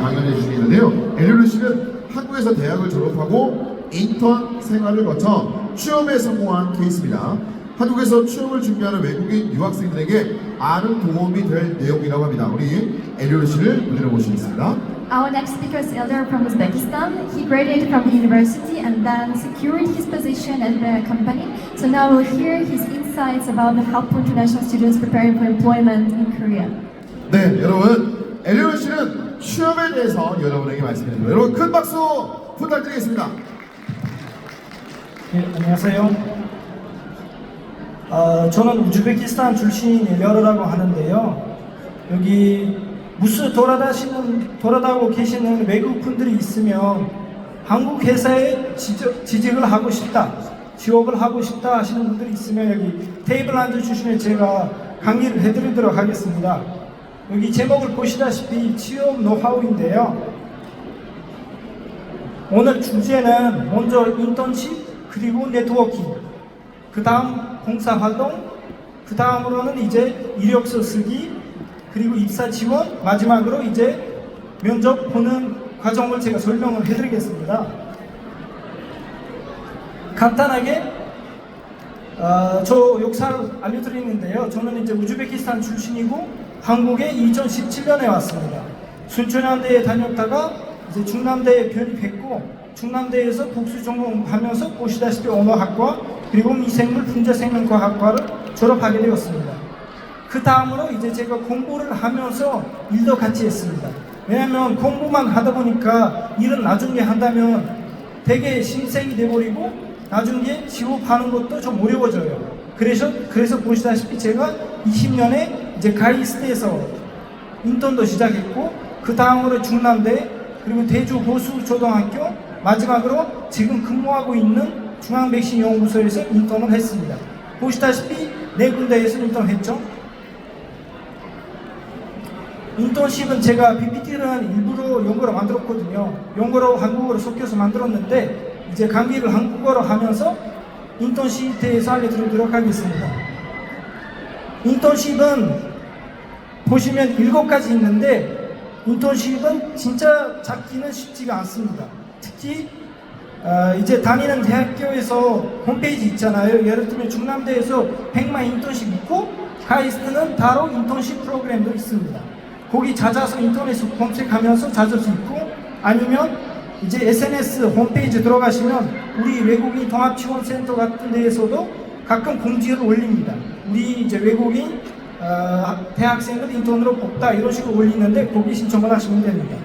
강연해 주시겠는데요. 엘리오 씨는 한국에서 대학을 졸업하고 인턴 생활을 거쳐 취업에 성공한 케이스입니다. 한국에서 취업을 준비하는 외국인 유학생들에게 많은 도움이 될 내용이라고 합니다. 우리 엘리오 씨를 무대로 모시겠습니다. Our next speaker is Elder from Uzbekistan. He graduated from the university and then secured his position at the company. So now we'll hear his insights about the help for international students preparing for employment in Korea. 네, 여러분, 엘리오 씨는 취업에 대해서 여러분에게 말씀드립니다. 여러분 큰 박수 부탁드리겠습니다. 네, 안녕하세요. 저는 우즈베키스탄 출신인 엘리어라고 하는데요. 여기 무스 돌아다니고 계시는 외국 분들이 있으면 한국 회사에 취직을 하고 싶다, 취업을 하고 싶다 하시는 분들이 있으면 여기 테이블 앉아주시면 제가 강의를 해드리도록 하겠습니다. 여기 제목을 보시다시피 취업 노하우인데요. 오늘 주제는 먼저 인턴십, 그리고 네트워킹, 그 다음 봉사활동, 그 다음으로는 이제 이력서 쓰기, 그리고 입사 지원, 마지막으로 이제 면접 보는 과정을 제가 설명을 해드리겠습니다. 간단하게 저 역사를 알려드리는데요. 저는 이제 우즈베키스탄 출신이고 한국에 2017년에 왔습니다. 순천향대에 다녔다가 이제 중남대에 편입했고 중남대에서 복수 전공하면서 보시다시피 언어학과 그리고 미생물 분자생명과학과를 졸업하게 되었습니다. 그 다음으로 이제 제가 공부를 하면서 일도 같이 했습니다. 왜냐하면 공부만 하다 보니까 일은 나중에 한다면 되게 신생이 돼버리고 나중에 취업하는 것도 좀 어려워져요. 그래서 보시다시피 제가 20년에 이제 가이스트에서 인턴도 시작했고 그 다음으로 중남대 그리고 대주 보수초등학교 마지막으로 지금 근무하고 있는 중앙백신연구소에서 인턴을 했습니다. 보시다시피 네 군데에서 인턴했죠. 인턴십은 제가 PPT를 일부러 영어로 만들었거든요. 영어로 한국어로 섞여서 만들었는데 이제 강의를 한국어로 하면서 인턴십에 대해서 알려드리도록 하겠습니다. 인턴십은 보시면 7가지 있는데 인턴십은 진짜 잡기는 쉽지가 않습니다. 특히 이제 다니는 대학교에서 홈페이지 있잖아요. 예를 들면 중남대에서 100만 인턴십 있고 가이스트는 따로 인턴십 프로그램도 있습니다. 거기 찾아서 인터넷에 검색하면서 찾을 수 있고 아니면 이제 SNS 홈페이지 들어가시면 우리 외국인 통합지원센터 같은 데에서도 가끔 공지를 올립니다. 우리 이제 외국인 대학생들 인턴으로 뽑다 이런 식으로 올리는데 거기 신청을 하시면 됩니다.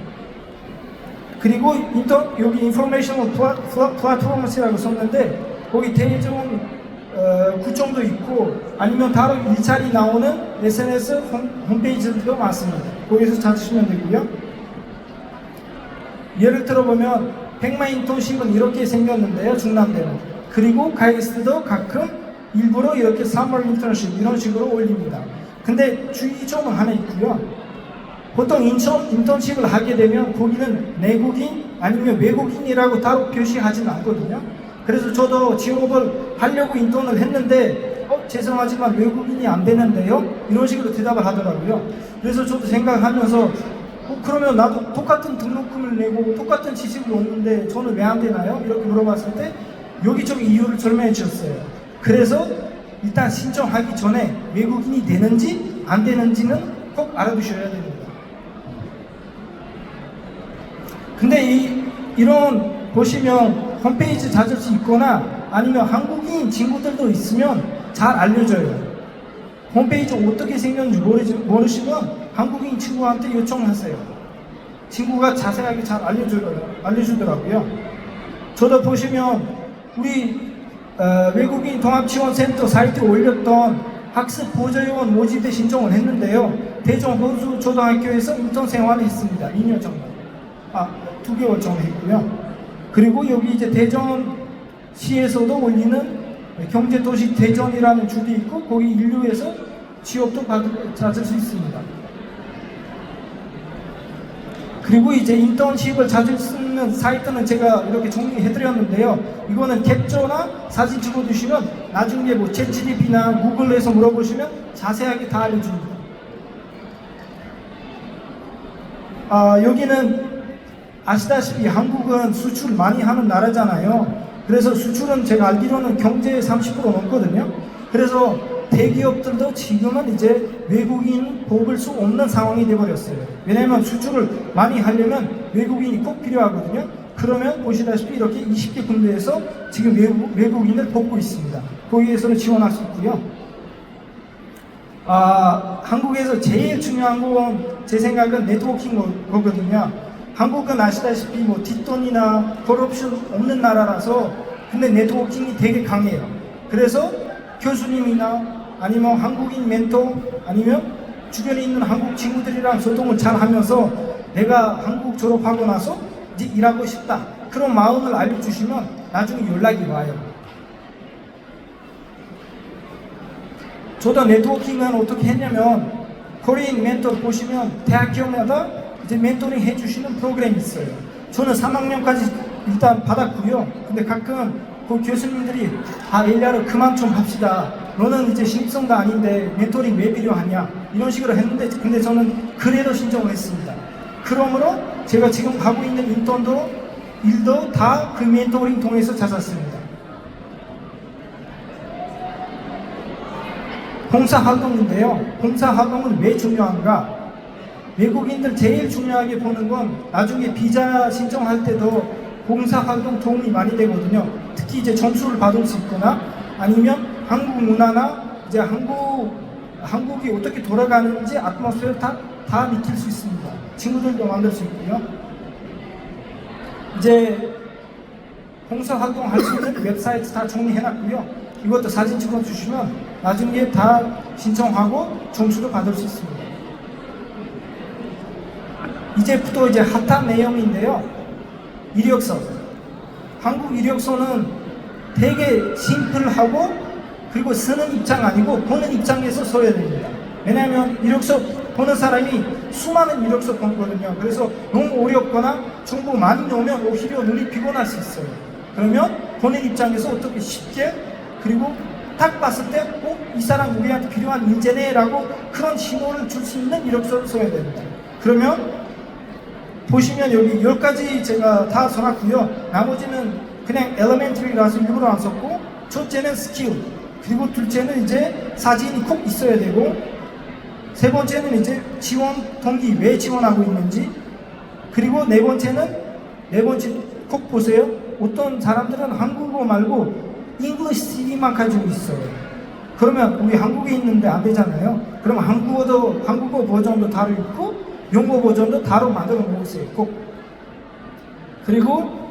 그리고 여기 인포메이셔널 플랫폼이라고 썼는데 거기 대전 구청도 있고 아니면 따로 일자리 나오는 SNS 홈페이지들도 많습니다. 거기서 찾으시면 되고요. 예를 들어보면 100만 인턴십은 이렇게 생겼는데요. 중남대는. 그리고 가이스트도 가끔 일부러 이렇게 서머 인턴십 이런 식으로 올립니다. 근데 주의점은 하나 있고요. 보통 인턴십을 하게 되면 거기는 내국인 아니면 외국인이라고 따로 표시하지는 않거든요. 그래서 저도 취업을 하려고 인턴을 했는데 죄송하지만 외국인이 안 되는데요? 이런 식으로 대답을 하더라고요. 그래서 저도 생각하면서 그러면 나도 똑같은 등록금을 내고 똑같은 지식을 얻는데 저는 왜 안 되나요? 이렇게 물어봤을 때 여기저기 이유를 설명해 주셨어요. 그래서 일단 신청하기 전에 외국인이 되는지 안 되는지는 꼭 알아두셔야 됩니다. 근데 이런 보시면 홈페이지 찾을 수 있거나 아니면 한국인 친구들도 있으면 잘 알려줘요. 홈페이지 어떻게 생겼는지 모르시면 한국인 친구한테 요청하세요. 친구가 자세하게 잘 알려주더라고요. 저도 보시면 우리 외국인 통합지원센터 사이트에 올렸던 학습 보조요원 모집에 신청을 했는데요. 대전 호수초등학교에서 인턴 생활을 했습니다. 2년 정도. 2개월 정도 했고요. 그리고 여기 이제 대전시에서도 올리는 경제도시 대전이라는 줄이 있고 거기 인류에서 취업도 찾을 수 있습니다. 그리고 이제 인턴십을 찾을 수 있는 사이트는 제가 이렇게 정리해드렸는데요. 이거는 캡처나 사진 찍어두시면 나중에 뭐 챗GPT나 구글에서 물어보시면 자세하게 다 알려줍니다. 여기는 아시다시피 한국은 수출 많이 하는 나라잖아요. 그래서 수출은 제가 알기로는 경제의 30% 넘거든요. 그래서 대기업들도 지금은 이제 외국인 뽑을 수 없는 상황이 되어버렸어요. 왜냐하면 수출을 많이 하려면 외국인이 꼭 필요하거든요. 그러면 보시다시피 이렇게 20개 군데에서 지금 외국인을 뽑고 있습니다. 거기에서는 지원할 수 있고요. 한국에서 제일 중요한 건 제 생각은 네트워킹 거거든요. 한국은 아시다시피 뭐 뒷돈이나 koruption 없는 나라라서 근데 네트워킹이 되게 강해요. 그래서 교수님이나 아니면 한국인 멘토 아니면 주변에 있는 한국 친구들이랑 소통을 잘 하면서 내가 한국 졸업하고 나서 이제 일하고 싶다 그런 마음을 알려주시면 나중에 연락이 와요. 저도 네트워킹은 어떻게 했냐면 코리안 멘토 보시면 대학교마다 이제 멘토링 해주시는 프로그램이 있어요. 저는 3학년까지 일단 받았고요. 근데 가끔 그 교수님들이 엘리야를 그만 좀 합시다. 너는 이제 신입생도 아닌데 멘토링 왜 필요하냐 이런 식으로 했는데 근데 저는 그래도 신청을 했습니다. 그러므로 제가 지금 하고 있는 인턴도 일도 다 그 멘토링 통해서 찾았습니다. 봉사활동인데요. 봉사활동은 왜 중요한가? 외국인들 제일 중요하게 보는 건 나중에 비자 신청할 때도 봉사활동 도움이 많이 되거든요. 특히 이제 점수를 받을 수 있거나 아니면 한국 문화나 이제 한국이 어떻게 돌아가는지 아트모스페어를 다 느낄 수 있습니다. 친구들도 만들 수 있고요. 이제 봉사활동 할 수 있는 웹사이트 다 정리해놨고요. 이것도 사진 찍어 주시면 나중에 다 신청하고 점수도 받을 수 있습니다. 이제부터 이제 핫한 내용인데요. 이력서. 한국 이력서는 되게 심플하고 그리고 쓰는 입장 아니고 보는 입장에서 써야 됩니다. 왜냐하면 이력서 보는 사람이 수많은 이력서 보거든요. 그래서 너무 어렵거나 정보 많이 넣으면 오히려 눈이 피곤할 수 있어요. 그러면 보는 입장에서 어떻게 쉽게 그리고 딱 봤을 때 이 사람 우리한테 필요한 인재네 라고 그런 신호를 줄 수 있는 이력서를 써야 됩니다. 그러면 보시면 여기 10가지 제가 다 써놨고요. 나머지는 그냥 엘레멘터리라서 일부러 안 썼고 첫째는 스킬 그리고 둘째는 이제 사진이 꼭 있어야 되고 세 번째는 이제 지원 동기 왜 지원하고 있는지 그리고 네 번째 꼭 보세요. 어떤 사람들은 한국어 말고 잉글리시 CV만 가지고 있어요. 그러면 우리 한국에 있는데 안 되잖아요. 그러면 한국어 버전도 따로 있고 영어 버전도 따로 만들어 놓으세요. 꼭. 그리고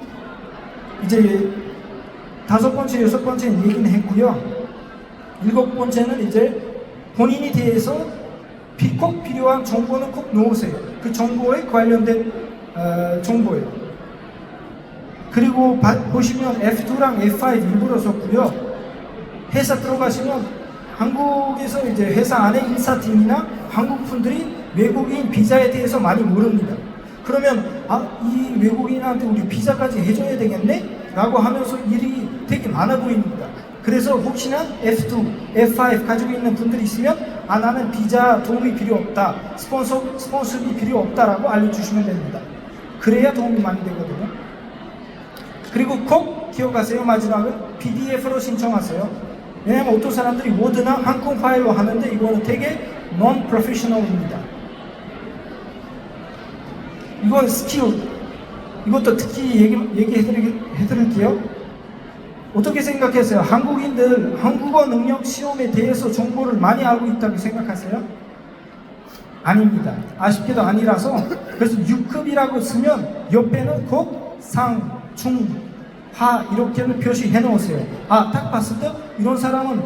이제 5번째, 6번째는 얘기는 했고요. 7번째는 이제 본인에 대해서 꼭 필요한 정보는 꼭 넣으세요. 그 정보에 관련된 정보예요. 그리고 보시면 F2랑 F5 일부러 썼고요. 회사 들어가시면 한국에서 이제 회사 안에 인사팀이나 한국 분들이 외국인 비자에 대해서 많이 모릅니다. 그러면 이 외국인한테 우리 비자까지 해줘야 되겠네? 라고 하면서 일이 되게 많아 보입니다. 그래서 혹시나 F2, F5 가지고 있는 분들이 있으면 나는 비자 도움이 필요 없다. 스폰서비 필요 없다라고 알려주시면 됩니다. 그래야 도움이 많이 되거든요. 그리고 꼭 기억하세요. 마지막은 PDF로 신청하세요. 왜냐하면 어떤 사람들이 워드나 한국 파일로 하는데 이거는 되게 non-professional입니다. 이건 스킬. 이것도 특히 얘기해드릴게요. 어떻게 생각하세요? 한국인들 한국어 능력 시험에 대해서 정보를 많이 알고 있다고 생각하세요? 아닙니다. 아쉽게도 아니라서 그래서 6급이라고 쓰면 옆에는 꼭 상, 중, 하 이렇게는 표시해 놓으세요. 딱 봤을 때 이런 사람은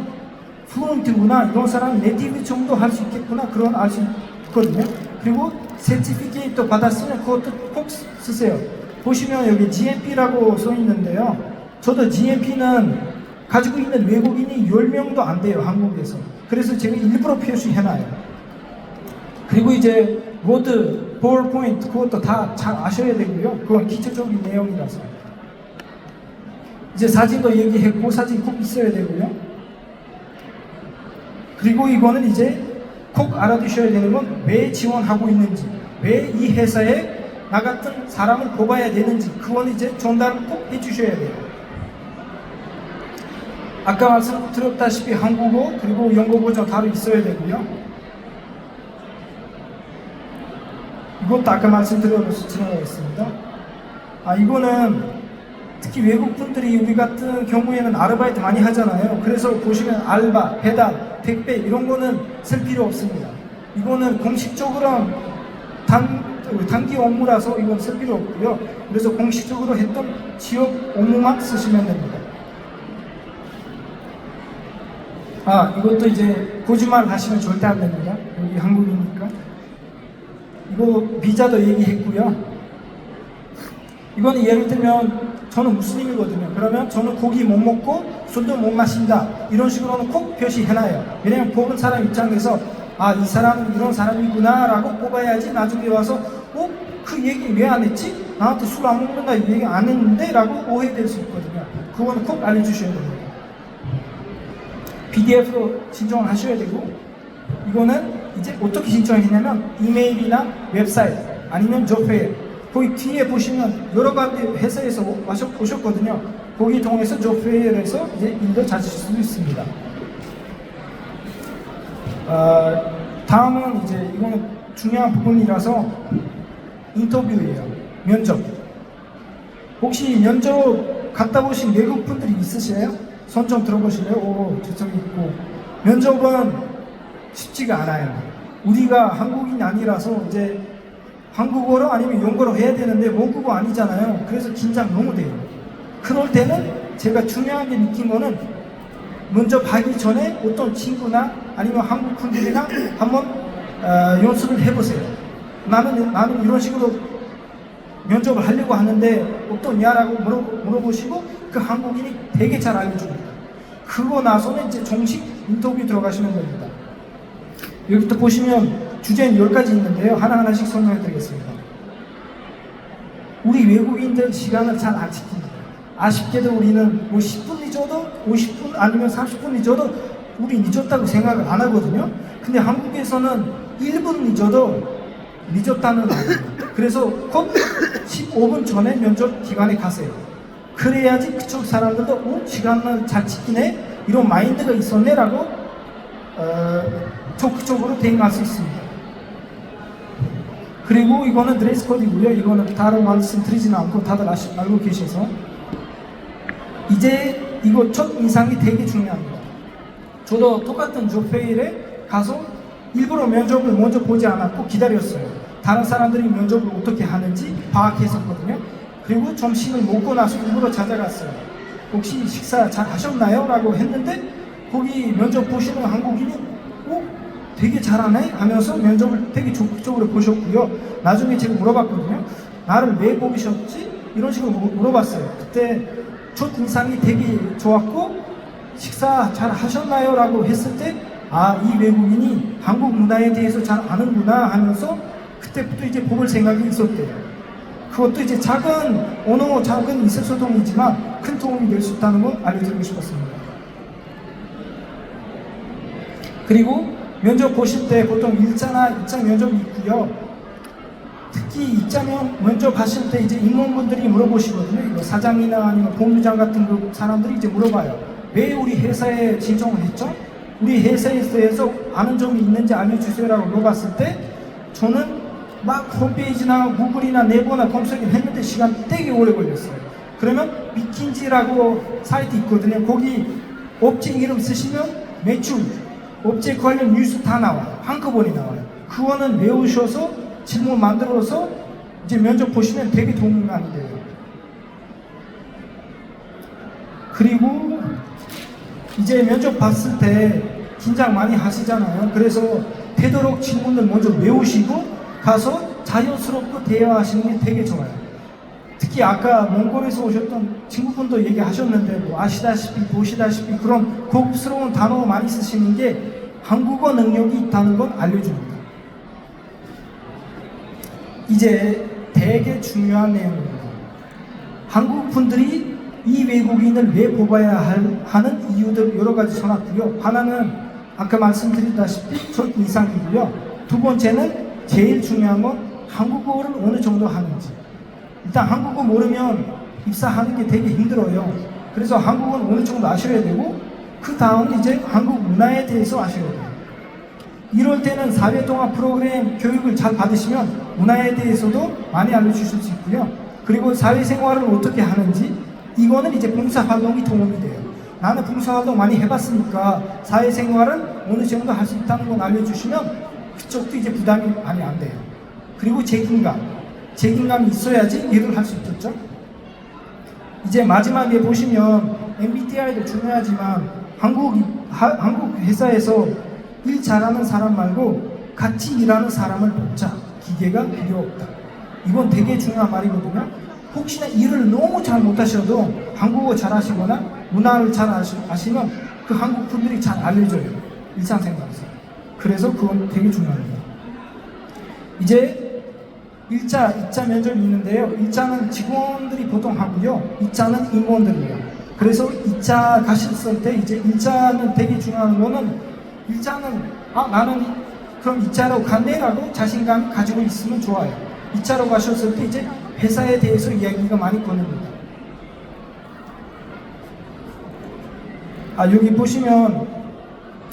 플루언트구나, 이런 사람은 네이티브 정도 할 수 있겠구나 그런 알 수 있거든요. 그리고 서티피케이트 받았으면 그것도 꼭 쓰세요. 보시면 여기 GMP라고 써 있는데요. 저도 GMP는 가지고 있는 외국인이 10명도 안 돼요, 한국에서. 그래서 제가 일부러 표시해놔요. 그리고 이제 워드, 파워포인트 그것도 다 잘 아셔야 되고요. 그건 기초적인 내용이라서. 이제 사진도 얘기했고 사진 꼭 있어야 되고요. 그리고 이거는 이제 꼭 알아두셔야 되는 건 왜 지원하고 있는지, 왜 이 회사에 나 같은 사람을 뽑아야 되는지 그거는 이제 전달을 꼭 해주셔야 돼요. 아까 말씀드렸다시피 한국어 그리고 영어 버전 바로 있어야 되고요. 이것도 아까 말씀드려서 지나가겠습니다. 이거는 특히 외국 분들이 우리 같은 경우에는 아르바이트 많이 하잖아요. 그래서 보시면 알바, 배달, 택배 이런 거는 쓸 필요 없습니다. 이거는 공식적으로 단기 업무라서 이건 쓸 필요 없고요. 그래서 공식적으로 했던 지역 업무만 쓰시면 됩니다. 이것도 이제 거짓말 하시면 절대 안 됩니다. 여기 한국이니까. 이거 비자도 얘기했고요. 이거는 예를 들면 저는 무슬림이거든요. 그러면 저는 고기 못 먹고 술도 못 마신다. 이런 식으로는 꼭 표시해놔요. 왜냐면 뽑은 사람 입장에서 이 사람은 이런 사람이구나 라고 뽑아야지 나중에 와서 그 얘기 왜 안 했지? 나한테 술 안 먹는다 이 얘기 안 했는데 라고 오해될 수 있거든요. 그거는 꼭 알려주셔야 됩니다. PDF로 신청을 하셔야 되고 이거는 이제 어떻게 신청했냐면 이메일이나 웹사이트 아니면 조페어 거기 뒤에 보시면 여러 가지 회사에서 오셨거든요. 거기 통해서 조페어에서 이제 일도 찾으실 수 있습니다. 다음은 이제 이거는 중요한 부분이라서 인터뷰예요. 면접. 혹시 면접 갔다 오신 외국 분들이 있으세요? 손 좀 들어보실래요? 저쪽에 있고. 면접은 쉽지가 않아요. 우리가 한국인이 아니라서 이제 한국어로 아니면 영어로 해야 되는데 모국어 아니잖아요. 그래서 긴장 너무 돼요. 그럴 때는 제가 중요하게 느낀 거는 면접 하기 전에 어떤 친구나 아니면 한국 분들이랑 한번 연습을 해보세요. 나는 이런 식으로 면접을 하려고 하는데 어떠냐라고 물어보시고 그 한국인이 되게 잘 알려줍니다. 그거 나서는 이제 정식 인터뷰 들어가시면 됩니다. 여기부터 보시면 주제는 10가지 있는데요. 하나하나씩 설명해 드리겠습니다. 우리 외국인들 시간을 잘 안 지킵니다. 아쉽게도 우리는 10분 늦어도 50분 아니면 30분 늦어도 우리 늦었다고 생각을 안 하거든요. 근데 한국에서는 1분 늦어도 늦었다는 말이에요. 그래서 꼭 15분 전에 면접 기간에 가세요. 그래야지 그쪽 사람들도 시간을 잘 지키네 이런 마인드가 있었네 라고 적극적으로 대응할 수 있습니다. 그리고 이거는 드레스 코드이고요. 이거는 다른 말씀드리지는 않고 다들 알고 계셔서 이제 이거 첫 인상이 되게 중요합니다. 저도 똑같은 조페일에 가서 일부러 면접을 먼저 보지 않았고 기다렸어요. 다른 사람들이 면접을 어떻게 하는지 파악했었거든요. 그리고 점심을 먹고 나서 일부러 찾아갔어요. 혹시 식사 잘 하셨나요? 라고 했는데 거기 면접 보시는 한국인이 되게 잘하네? 하면서 면접을 되게 적극적으로 보셨고요. 나중에 제가 물어봤거든요. 나를 왜 뽑으셨지? 이런 식으로 물어봤어요. 그때 첫 인상이 되게 좋았고 식사 잘 하셨나요? 라고 했을 때 이 외국인이 한국 문화에 대해서 잘 아는구나 하면서 그때부터 이제 뽑을 생각이 있었대요. 그것도 이제 작은 의사소통이지만 큰 도움이 될 수 있다는 걸 알려드리고 싶었습니다. 그리고 면접 보실 때 보통 일자나 입장 면접이 있고요. 특히 입장 면접 하실 때 이제 임원분들이 물어보시거든요. 이거 사장이나 아니면 본부장 같은 그 사람들이 이제 물어봐요. 왜 우리 회사에 신청을 했죠? 우리 회사에 대해서 아는 점이 있는지 알려주세요라고 물어봤을 때 저는 막 홈페이지나 구글이나 네이버나 검색을 했는데 시간 되게 오래 걸렸어요. 그러면 미킨지라고 사이트 있거든요. 거기 업체 이름 쓰시면 매출, 업체 관련 뉴스 다 나와요. 한꺼번에 나와요. 그거는 외우셔서 질문 만들어서 이제 면접 보시면 되게 도움이 많이 돼요. 그리고 이제 면접 봤을 때 긴장 많이 하시잖아요. 그래서 되도록 질문을 먼저 외우시고 가서 자연스럽게 대화하시는 게 되게 좋아요. 특히 아까 몽골에서 오셨던 친구분도 얘기하셨는데 뭐 아시다시피 보시다시피 그런 고급스러운 단어 많이 쓰시는 게 한국어 능력이 있다는 건 알려줍니다. 이제 되게 중요한 내용입니다. 한국 분들이 이 외국인을 왜 뽑아야 하는 이유들 여러 가지 전했고요. 하나는 아까 말씀드렸다시피 첫 인상이고요. 두 번째는 제일 중요한 건 한국어를 어느 정도 하는지. 일단 한국어 모르면 입사하는 게 되게 힘들어요. 그래서 한국어는 어느 정도 아셔야 되고, 그 다음 이제 한국 문화에 대해서 아셔야 돼요. 이럴 때는 사회통합 프로그램 교육을 잘 받으시면 문화에 대해서도 많이 알려주실 수 있고요. 그리고 사회생활을 어떻게 하는지, 이거는 이제 봉사활동이 도움이 돼요. 나는 봉사활동 많이 해봤으니까 사회생활은 어느 정도 할 수 있다는 건 알려주시면 그쪽도 이제 부담이 많이 안 돼요. 그리고 책임감이 있어야지 일을 할 수 있겠죠. 이제 마지막에 보시면 MBTI도 중요하지만 한국 회사에서 일 잘하는 사람 말고 같이 일하는 사람을 뽑자. 기계가 필요 없다. 이건 되게 중요한 말이거든요. 혹시나 일을 너무 잘 못하셔도 한국어 잘하시거나 문화를 잘 아시면 그 한국 분들이 잘 알려줘요. 일상생활에서. 그래서 그건 되게 중요합니다. 이제 1차, 2차 면접이 있는데요. 1차는 직원들이 보통 하고요. 2차는 임원들이에요. 그래서 2차 가셨을 때 이제 1차는 되게 중요한 거는 1차는 나는 그럼 2차로 간대라고 자신감 가지고 있으면 좋아요. 2차로 가셨을 때 이제 회사에 대해서 이야기가 많이 꺼냅니다. 여기 보시면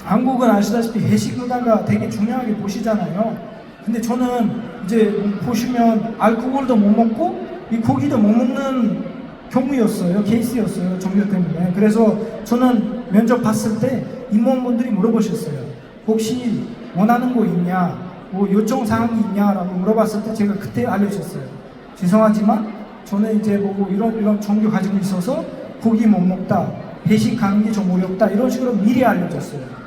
한국은 아시다시피 회식 문화가 되게 중요하게 보시잖아요. 근데 저는 이제 보시면 알코올도 못 먹고 이 고기도 못 먹는 경우였어요. 케이스였어요. 종교 때문에. 그래서 저는 면접 봤을 때 임원분들이 물어보셨어요. 혹시 원하는 거 있냐? 뭐 요청 사항이 있냐라고 물어봤을 때 제가 그때 알려줬어요. 죄송하지만 저는 이제 뭐 이런 종교 가지고 있어서 고기 못 먹다, 회식 가는 게 좀 어렵다 이런 식으로 미리 알려줬어요.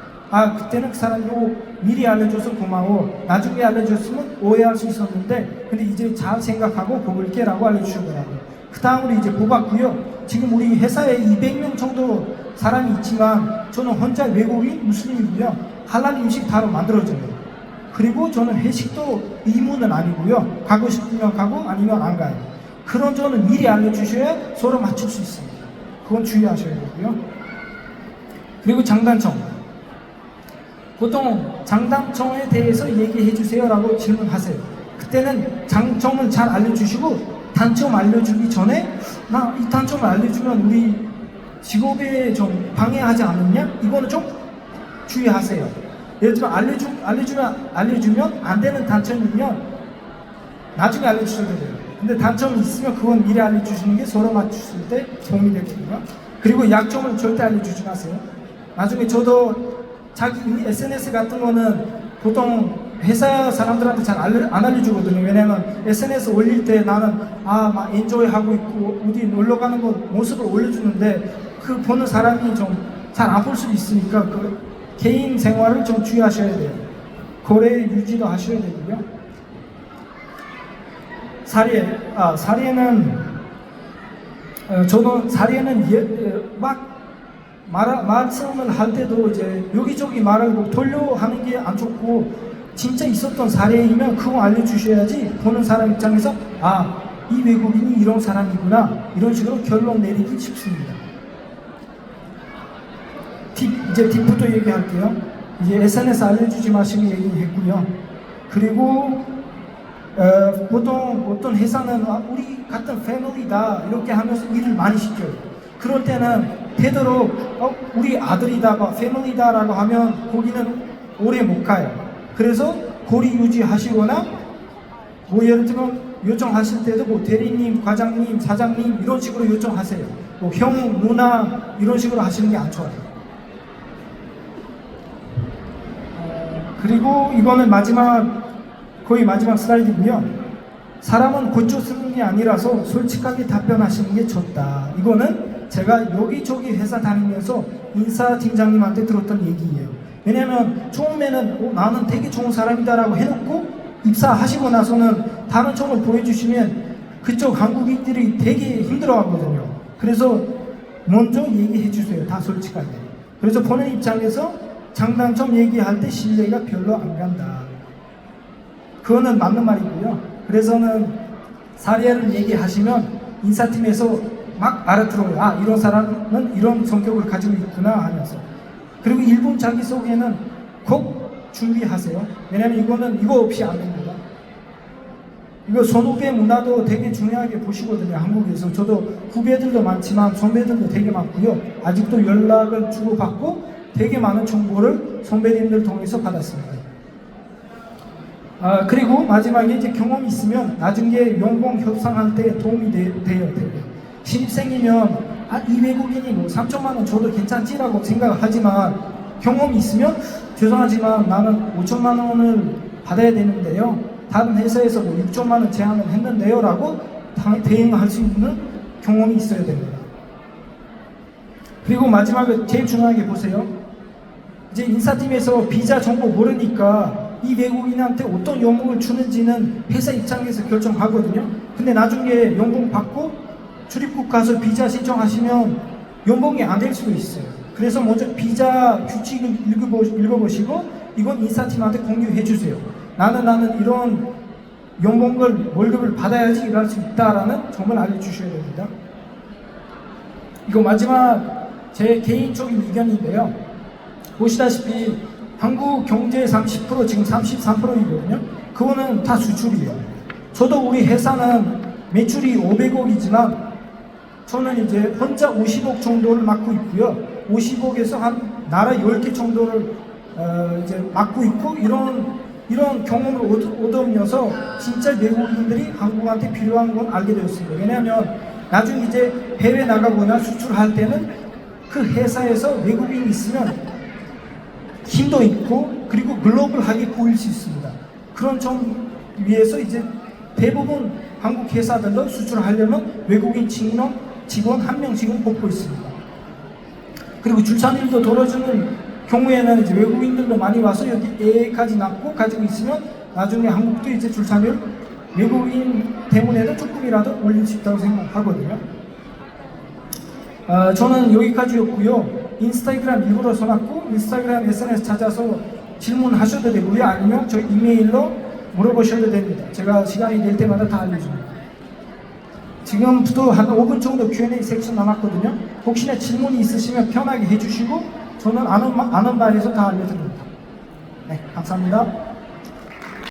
그때는 그 사람도 미리 알려줘서 고마워. 나중에 알려줬으면 오해할 수 있었는데 근데 이제 잘 생각하고 뽑을게 라고 알려주시더라고요. 그 다음으로 이제 뽑았고요. 지금 우리 회사에 200명 정도 사람이 있지만 저는 혼자 외국인 무슬림이고요. 할랄 음식 다로 만들어줘요. 그리고 저는 회식도 의무는 아니고요. 가고 싶으면 가고 아니면 안 가요. 그런 저는 미리 알려주셔야 서로 맞출 수 있습니다. 그건 주의하셔야 되고요. 그리고 장단점. 보통 장단점에 대해서 얘기해 주세요라고 질문하세요. 그때는 장점을 잘 알려주시고 단점 알려주기 전에 나 이 단점을 알려주면 우리 직업에 좀 방해하지 않느냐? 이거는 좀 주의하세요. 예를 들어 알려주면 안 되는 단점이면 나중에 알려주셔도 돼요. 근데 단점이 있으면 그건 미리 알려주시는 게 서로 맞추실 때 도움이 되거든요. 그리고 약점을 절대 알려주지 마세요. 나중에 저도 자기 SNS 같은 거는 보통 회사 사람들한테 잘 안 알려주거든요. 왜냐면 SNS 올릴 때 나는 막 엔조이 하고 있고 어디 놀러 가는 거 모습을 올려주는데 그 보는 사람이 좀 잘 안 볼 수도 있으니까 그 개인 생활을 좀 주의하셔야 돼요. 거래 유지도 하셔야 되고요. 사례는 저는 사례는 말씀을 할 때도 이제 여기저기 말을 뭐 돌려 하는 게 안 좋고 진짜 있었던 사례이면 그거 알려주셔야지 보는 사람 입장에서 이 외국인이 이런 사람이구나 이런 식으로 결론 내리기 쉽습니다. 이제 팁부터 얘기할게요. 이제 SNS 알려주지 마시고 얘기했고요. 그리고 보통 어떤 회사는 우리 같은 패밀리다 이렇게 하면서 일을 많이 시켜요. 그럴 때는 되도록 우리 아들이다 패밀리다라고 하면 거기는 오래 못 가요. 그래서 거리 유지하시거나 뭐 예를 들면 요청하실 때도 뭐 대리님, 과장님, 사장님 이런 식으로 요청하세요. 뭐 형, 누나 이런 식으로 하시는 게 안 좋아요. 그리고 이거는 거의 마지막 슬라이드고요. 사람은 고쳐 쓰는 게 아니라서 솔직하게 답변하시는 게 좋다. 이거는 제가 여기저기 회사 다니면서 인사팀장님한테 들었던 얘기예요. 왜냐면 처음에는 나는 되게 좋은 사람이다라고 해놓고 입사하시고 나서는 다른 점을 보여주시면 그쪽 한국인들이 되게 힘들어하거든요. 그래서 먼저 얘기해 주세요. 다 솔직하게. 그래서 보는 입장에서 장단점 얘기할 때 신뢰가 별로 안 간다. 그거는 맞는 말이고요. 그래서는 사례를 얘기하시면 인사팀에서 막 알아들어요. 이런 사람은 이런 성격을 가지고 있구나 하면서. 그리고 1분 자기소개는 꼭 준비하세요. 왜냐면 이거 없이 안 됩니다. 이거 선후배 문화도 되게 중요하게 보시거든요. 한국에서. 저도 후배들도 많지만 선배들도 되게 많고요. 아직도 연락을 주고받고 되게 많은 정보를 선배님들 통해서 받았습니다. 그리고 마지막에 이제 경험이 있으면 나중에 연봉 협상할 때 도움이 돼요. 신입생이면 이 외국인이 뭐 3천만 원 줘도 괜찮지라고 생각하지만 경험이 있으면 죄송하지만 나는 5천만 원을 받아야 되는데요. 다른 회사에서 뭐 6천만 원 제안을 했는데요. 라고 대응할 수 있는 경험이 있어야 됩니다. 그리고 마지막에 제일 중요한 게 보세요. 이제 인사팀에서 비자 정보 모르니까 이 외국인한테 어떤 연봉을 주는지는 회사 입장에서 결정하거든요. 근데 나중에 연봉 받고 출입국 가서 비자 신청하시면 연봉이 안 될 수도 있어요. 그래서 먼저 비자 규칙을 읽어보시고 이건 인사팀한테 공유해 주세요. 나는 이런 연봉을 월급을 받아야지 일할 수 있다라는 점을 알려주셔야 됩니다. 이거 마지막 제 개인적인 의견인데요. 보시다시피 한국 경제의 30% 지금 33%이거든요. 그거는 다 수출이에요. 저도 우리 회사는 매출이 500억이지만 저는 이제 혼자 50억 정도를 맡고 있고요. 50억에서 한 나라 10개 정도를 이제 맡고 있고 이런 경험을 얻으면서 진짜 외국인들이 한국한테 필요한 건 알게 되었습니다. 왜냐하면 나중에 이제 해외 나가거나 수출할 때는 그 회사에서 외국인이 있으면 힘도 있고 그리고 글로벌하게 보일 수 있습니다. 그런 점 위해서 이제 대부분 한국 회사들도 수출하려면 외국인 직원 한 명씩은 뽑고 있습니다. 그리고 출산율도 떨어지는 경우에는 이제 외국인들도 많이 와서 여기 애까지 낳고 가지고 있으면 나중에 한국도 이제 출산율 외국인 때문에도 조금이라도 올릴 수 있다고 생각하거든요. 저는 여기까지였고요. 인스타그램 일부러 써놨고 인스타그램 SNS 찾아서 질문하셔도 되고요. 아니면 저희 이메일로 물어보셔도 됩니다. 제가 시간이 될 때마다 다 알려줍니다. 지금부터 한 5분 정도 Q&A 섹션 남았거든요. 혹시나 질문이 있으시면 편하게 해주시고 저는 아는 바에서 다 알려드립니다. 네, 감사합니다.